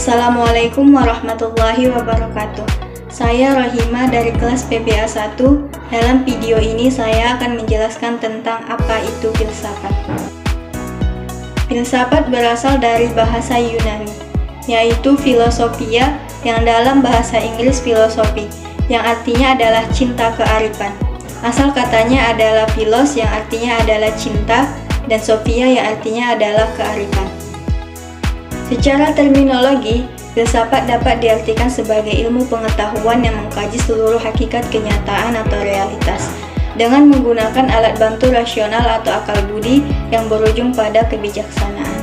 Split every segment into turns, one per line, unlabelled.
Assalamualaikum warahmatullahi wabarakatuh. Saya Rohima dari kelas PPA 1. Dalam video ini saya akan menjelaskan tentang apa itu filsafat. Filsafat berasal dari bahasa Yunani, yaitu filosofia, yang dalam bahasa Inggris filosofi, yang artinya adalah cinta kearifan. Asal katanya adalah philos, yang artinya adalah cinta, dan sophia, yang artinya adalah kearifan. Secara terminologi, filsafat dapat diartikan sebagai ilmu pengetahuan yang mengkaji seluruh hakikat kenyataan atau realitas dengan menggunakan alat bantu rasional atau akal budi yang berujung pada kebijaksanaan.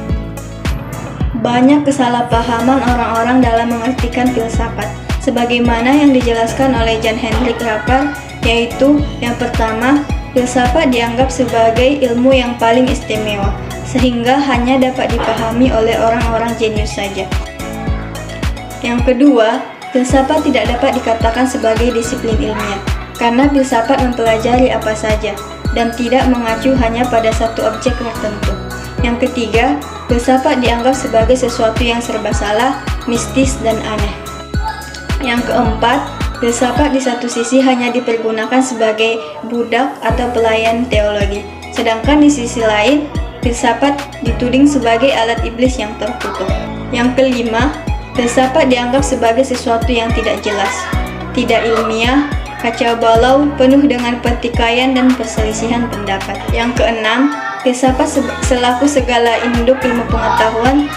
Banyak kesalahpahaman orang-orang dalam mengartikan filsafat, sebagaimana yang dijelaskan oleh Jan Hendrik Rapper, yaitu yang pertama, filsafat dianggap sebagai ilmu yang paling istimewa, sehingga hanya dapat dipahami oleh orang-orang jenius saja. Yang kedua, filsafat tidak dapat dikatakan sebagai disiplin ilmiah, karena filsafat mempelajari apa saja, dan tidak mengacu hanya pada satu objek tertentu. Yang ketiga, filsafat dianggap sebagai sesuatu yang serba salah, mistis, dan aneh. Yang keempat, filsafat di satu sisi hanya dipergunakan sebagai budak atau pelayan teologi, sedangkan di sisi lain, filsafat dituding sebagai alat iblis yang terkutuk. Yang kelima, filsafat dianggap sebagai sesuatu yang tidak jelas, tidak ilmiah, kacau balau, penuh dengan pertikaian dan perselisihan pendapat. Yang keenam, filsafat selaku segala induk ilmu pengetahuan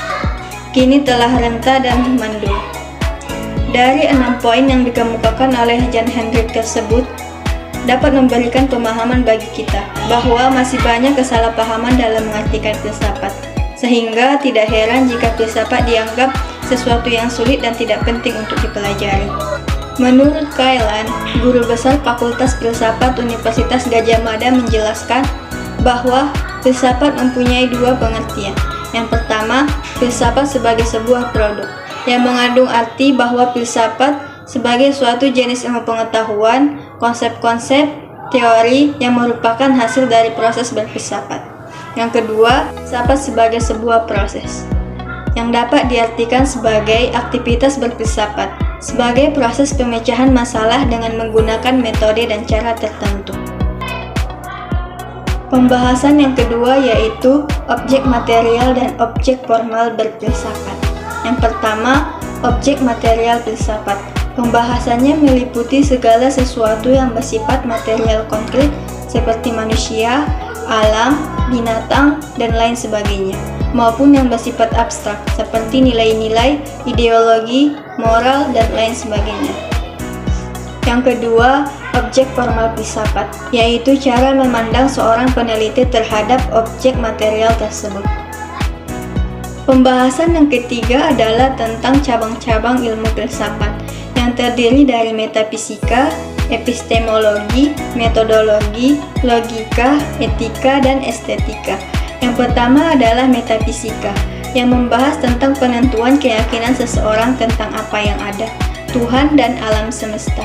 kini telah renta dan mandul. Dari 6 poin yang dikemukakan oleh Jan Hendrik tersebut, dapat memberikan pemahaman bagi kita bahwa masih banyak kesalahpahaman dalam mengartikan filsafat, sehingga tidak heran jika filsafat dianggap sesuatu yang sulit dan tidak penting untuk dipelajari. Menurut Kailan, guru besar Fakultas Filsafat Universitas Gadjah Mada, menjelaskan bahwa filsafat mempunyai dua pengertian. Yang pertama, filsafat sebagai sebuah produk, yang mengandung arti bahwa filsafat sebagai suatu jenis ilmu pengetahuan, konsep-konsep, teori yang merupakan hasil dari proses berfilsafat. Yang kedua, filsafat sebagai sebuah proses, yang dapat diartikan sebagai aktivitas berfilsafat, sebagai proses pemecahan masalah dengan menggunakan metode dan cara tertentu. Pembahasan yang kedua yaitu objek material dan objek formal berfilsafat. Yang pertama, objek material filsafat. Pembahasannya meliputi segala sesuatu yang bersifat material konkret seperti manusia, alam, binatang, dan lain sebagainya, maupun yang bersifat abstrak seperti nilai-nilai, ideologi, moral, dan lain sebagainya. Yang kedua, objek formal filsafat, yaitu cara memandang seorang peneliti terhadap objek material tersebut. Pembahasan yang ketiga adalah tentang cabang-cabang ilmu filsafat, yang terdiri dari metafisika, epistemologi, metodologi, logika, etika, dan estetika. Yang pertama adalah metafisika, yang membahas tentang penentuan keyakinan seseorang tentang apa yang ada, Tuhan dan alam semesta.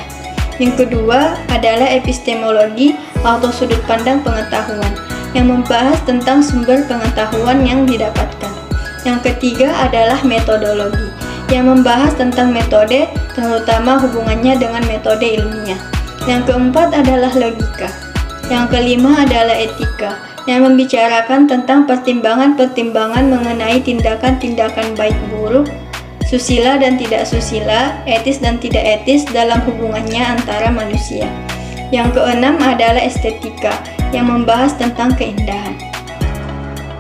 Yang kedua adalah epistemologi atau sudut pandang pengetahuan, yang membahas tentang sumber pengetahuan yang didapatkan. Yang ketiga adalah metodologi, yang membahas tentang metode, terutama hubungannya dengan metode ilmiah. Yang keempat adalah logika. Yang kelima adalah etika, yang membicarakan tentang pertimbangan-pertimbangan mengenai tindakan-tindakan baik buruk, susila dan tidak susila, etis dan tidak etis dalam hubungannya antara manusia. Yang keenam adalah estetika, yang membahas tentang keindahan.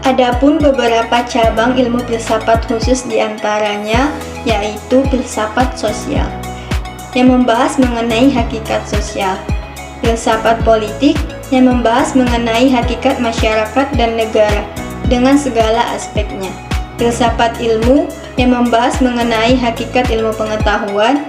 Adapun beberapa cabang ilmu filsafat khusus diantaranya yaitu filsafat sosial, yang membahas mengenai hakikat sosial, filsafat politik, yang membahas mengenai hakikat masyarakat dan negara dengan segala aspeknya, filsafat ilmu, yang membahas mengenai hakikat ilmu pengetahuan,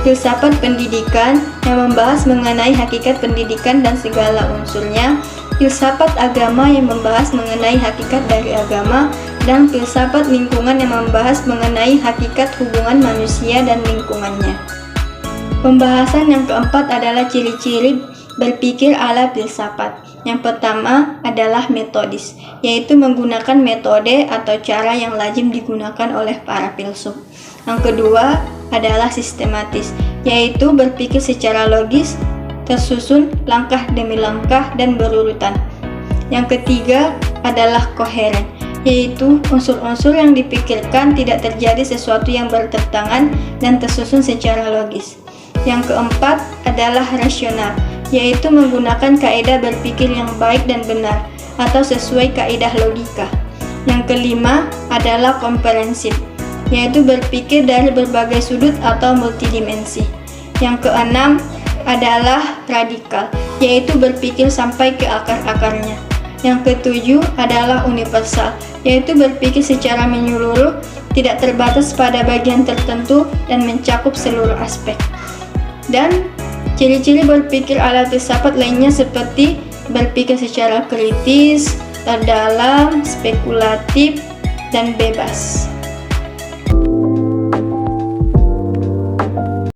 filsafat pendidikan, yang membahas mengenai hakikat pendidikan dan segala unsurnya, filsafat agama, yang membahas mengenai hakikat dari agama, dan filsafat lingkungan, yang membahas mengenai hakikat hubungan manusia dan lingkungannya. Pembahasan yang keempat adalah ciri-ciri berpikir ala filsafat. Yang pertama adalah metodis, yaitu menggunakan metode atau cara yang lazim digunakan oleh para filsuf. Yang kedua adalah sistematis, yaitu berpikir secara logis, tersusun langkah demi langkah dan berurutan. Yang ketiga adalah koheren, yaitu unsur-unsur yang dipikirkan tidak terjadi sesuatu yang bertentangan dan tersusun secara logis. Yang keempat adalah rasional, yaitu menggunakan kaidah berpikir yang baik dan benar atau sesuai kaidah logika. Yang kelima adalah komprehensif, yaitu berpikir dari berbagai sudut atau multidimensi. Yang keenam adalah radikal, yaitu berpikir sampai ke akar-akarnya. Yang ketujuh adalah universal, yaitu berpikir secara menyeluruh, tidak terbatas pada bagian tertentu dan mencakup seluruh aspek. Dan ciri-ciri berpikir ala filsafat lainnya seperti berpikir secara kritis, terdalam, spekulatif, dan bebas.